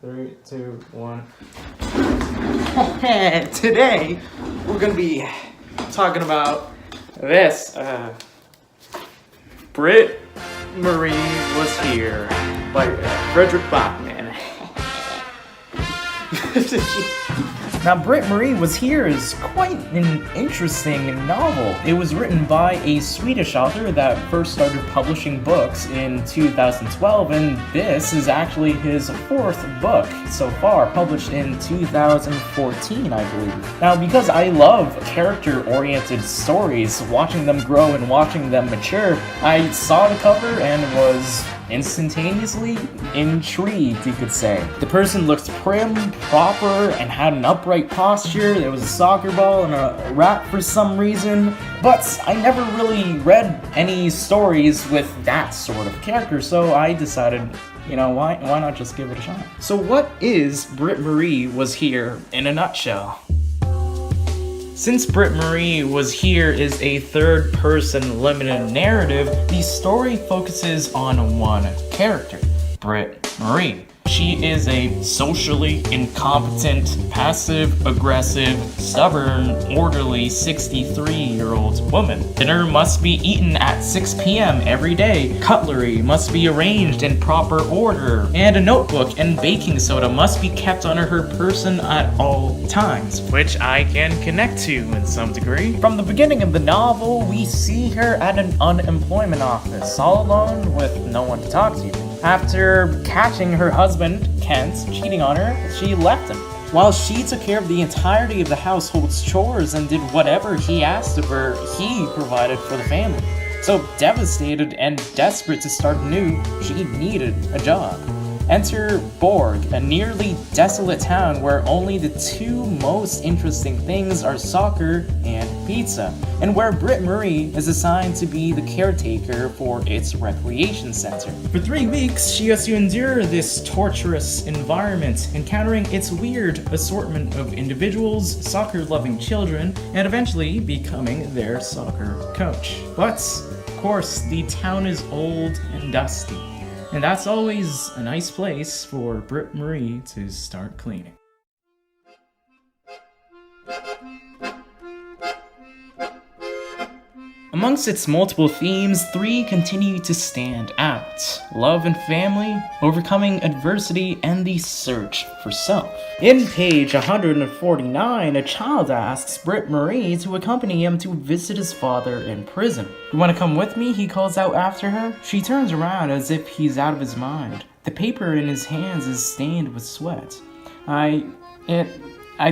3, 2, 1. Today, we're gonna be talking about this. Britt-Marie Was Here by Frederick Bachman. Now, Britt-Marie Was Here is quite an interesting novel. It was written by a Swedish author that first started publishing books in 2012, and this is actually his fourth book so far, published in 2014, I believe. Now, because I love character-oriented stories, watching them grow and watching them mature, I saw the cover and was instantaneously intrigued, you could say. The person looked prim, proper, and had an upright posture. There was a soccer ball and a rat for some reason, but I never really read any stories with that sort of character, so I decided, you know, why not just give it a shot? So what is Britt-Marie Was Here in a nutshell? Since Britt-Marie Was Here is a third-person limited narrative, the story focuses on one character, Britt-Marie. She is a socially incompetent, passive-aggressive, stubborn, orderly 63-year-old woman. Dinner must be eaten at 6 p.m. every day, cutlery must be arranged in proper order, and a notebook and baking soda must be kept on her person at all times, which I can connect to in some degree. From the beginning of the novel, we see her at an unemployment office, all alone with no one to talk to. After catching her husband, Kent, cheating on her, she left him. While she took care of the entirety of the household's chores and did whatever he asked of her, he provided for the family. So devastated and desperate to start anew, she needed a job. Enter Borg, a nearly desolate town where only the two most interesting things are soccer and pizza, and where Britt-Marie is assigned to be the caretaker for its recreation center. For 3 weeks, she has to endure this torturous environment, encountering its weird assortment of individuals, soccer-loving children, and eventually becoming their soccer coach. But, of course, the town is old and dusty. And that's always a nice place for Britt-Marie to start cleaning. Amongst its multiple themes, 3 continue to stand out: love and family, overcoming adversity, and the search for self. In page 149, a child asks Britt-Marie to accompany him to visit his father in prison. "You want to come with me?" he calls out after her. She turns around as if he's out of his mind. The paper in his hands is stained with sweat. I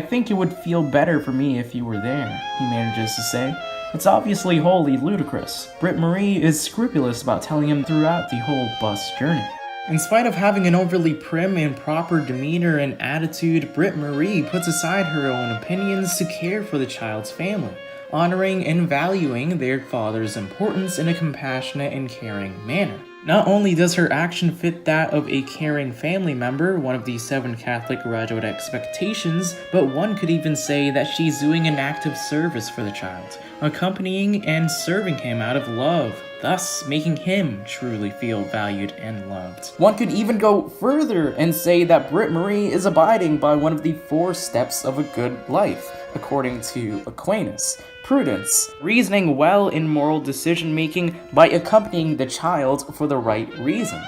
think it would feel better for me if you were there," he manages to say. It's obviously wholly ludicrous. Britt-Marie is scrupulous about telling him throughout the whole bus journey. In spite of having an overly prim and proper demeanor and attitude, Britt-Marie puts aside her own opinions to care for the child's family, honoring and valuing their father's importance in a compassionate and caring manner. Not only does her action fit that of a caring family member, one of the 7 Catholic graduate expectations, but one could even say that she's doing an act of service for the child, accompanying and serving him out of love, thus making him truly feel valued and loved. One could even go further and say that Britt-Marie is abiding by one of the 4 steps of a good life, according to Aquinas: prudence, reasoning well in moral decision-making by accompanying the child for the right reasons,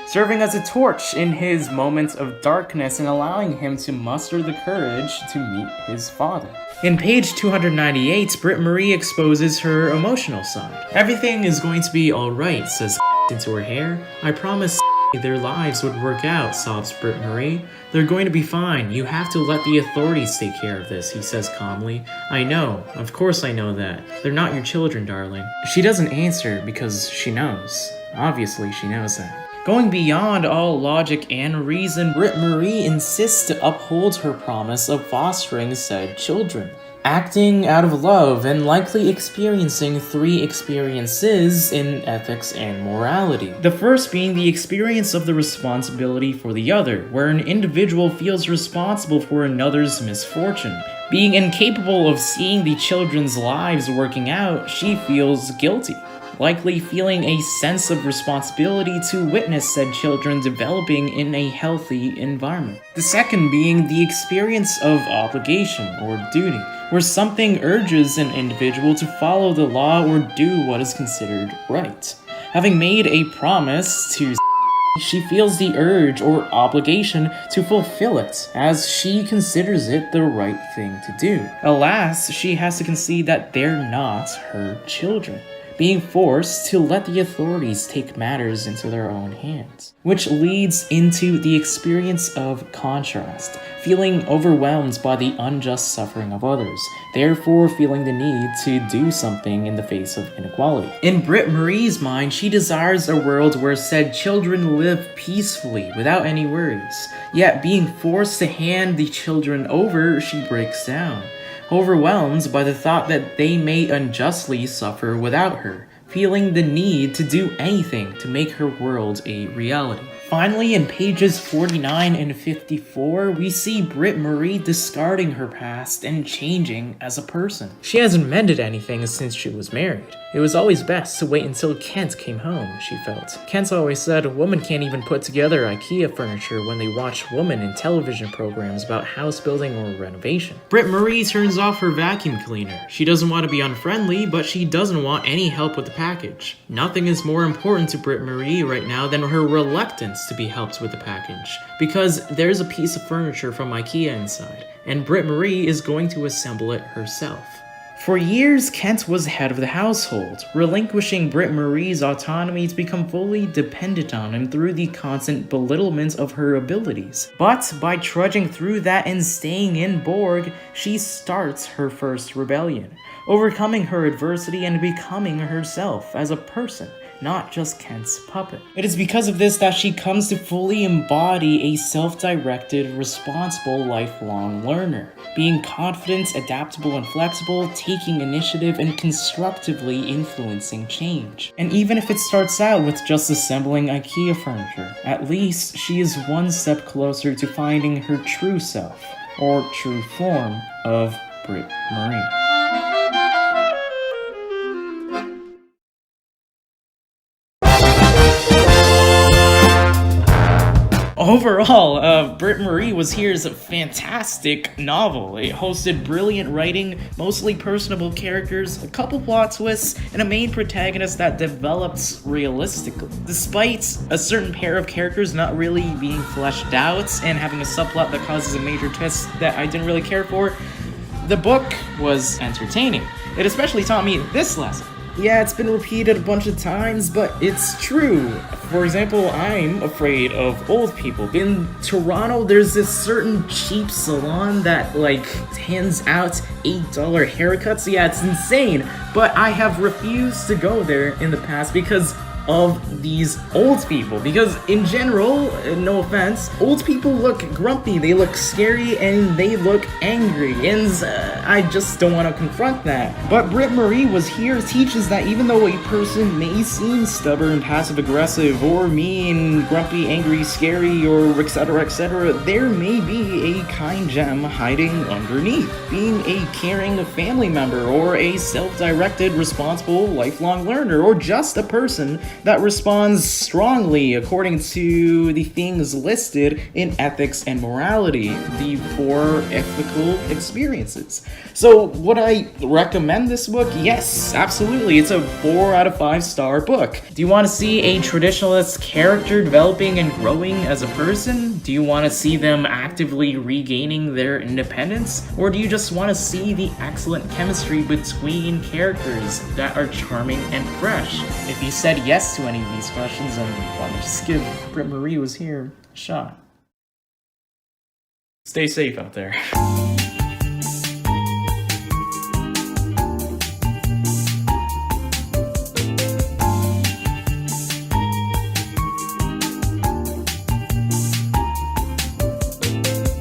serving as a torch in his moments of darkness and allowing him to muster the courage to meet his father. In page 298, Britt-Marie exposes her emotional side. "Everything is going to be alright," says into her hair. "I promise their lives would work out," sobs Britt-Marie. "They're going to be fine. You have to let the authorities take care of this," he says calmly. "I know. Of course I know that. They're not your children, darling." She doesn't answer because she knows. Obviously, she knows that. Going beyond all logic and reason, Britt-Marie insists to uphold her promise of fostering said children, acting out of love and likely experiencing 3 experiences in ethics and morality. The first being the experience of the responsibility for the other, where an individual feels responsible for another's misfortune. Being incapable of seeing the children's lives working out, she feels guilty. likely feeling a sense of responsibility to witness said children developing in a healthy environment. The second being the experience of obligation or duty, where something urges an individual to follow the law or do what is considered right. Having made a promise to she feels the urge or obligation to fulfill it, as she considers it the right thing to do. Alas, she has to concede that they're not her children, being forced to let the authorities take matters into their own hands. Which leads into the experience of contrast, feeling overwhelmed by the unjust suffering of others, therefore feeling the need to do something in the face of inequality. In Britt-Marie's mind, she desires a world where said children live peacefully without any worries, yet being forced to hand the children over, she breaks down, overwhelmed by the thought that they may unjustly suffer without her, feeling the need to do anything to make her world a reality. Finally, in pages 49 and 54, we see Britt-Marie discarding her past and changing as a person. She hasn't mended anything since she was married. It was always best to wait until Kent came home, she felt. Kent always said a woman can't even put together IKEA furniture when they watch women in television programs about house building or renovation. Britt-Marie turns off her vacuum cleaner. She doesn't want to be unfriendly, but she doesn't want any help with the package. Nothing is more important to Britt-Marie right now than her reluctance to be helped with the package, because there's a piece of furniture from IKEA inside, and Britt-Marie is going to assemble it herself. For years, Kent was head of the household, relinquishing Britt-Marie's autonomy to become fully dependent on him through the constant belittlement of her abilities. But by trudging through that and staying in Borg, she starts her first rebellion, overcoming her adversity and becoming herself as a person, not just Kent's puppet. It is because of this that she comes to fully embody a self-directed, responsible, lifelong learner, being confident, adaptable, and flexible, taking initiative, and constructively influencing change. And even if it starts out with just assembling IKEA furniture, at least she is one step closer to finding her true self, or true form of Britt-Marie. Overall, Britt-Marie Was Here's a fantastic novel. It hosted brilliant writing, mostly personable characters, a couple plot twists, and a main protagonist that develops realistically. Despite a certain pair of characters not really being fleshed out and having a subplot that causes a major twist that I didn't really care for, the book was entertaining. It especially taught me this lesson. Yeah, it's been repeated a bunch of times, but it's true. For example, I'm afraid of old people. In Toronto, there's this certain cheap salon that, hands out $8 haircuts. Yeah, it's insane. But I have refused to go there in the past because of these old people, because in general, no offense, old people look grumpy, they look scary, and they look angry, and I just don't want to confront that. But Britt-Marie Was Here teaches that even though a person may seem stubborn, passive-aggressive, or mean, grumpy, angry, scary, or etc., there may be a kind gem hiding underneath, being a caring family member, or a self-directed, responsible, lifelong learner, or just a person that responds strongly according to the things listed in ethics and morality, the 4 ethical experiences. So, would I recommend this book? Yes, absolutely. It's a 4 out of 5 star book. Do you want to see a traditionalist character developing and growing as a person? Do you want to see them actively regaining their independence? Or do you just want to see the excellent chemistry between characters that are charming and fresh? If you said yes to any of these questions, then why don't you just give Britt-Marie Was Here a shot. Stay safe out there.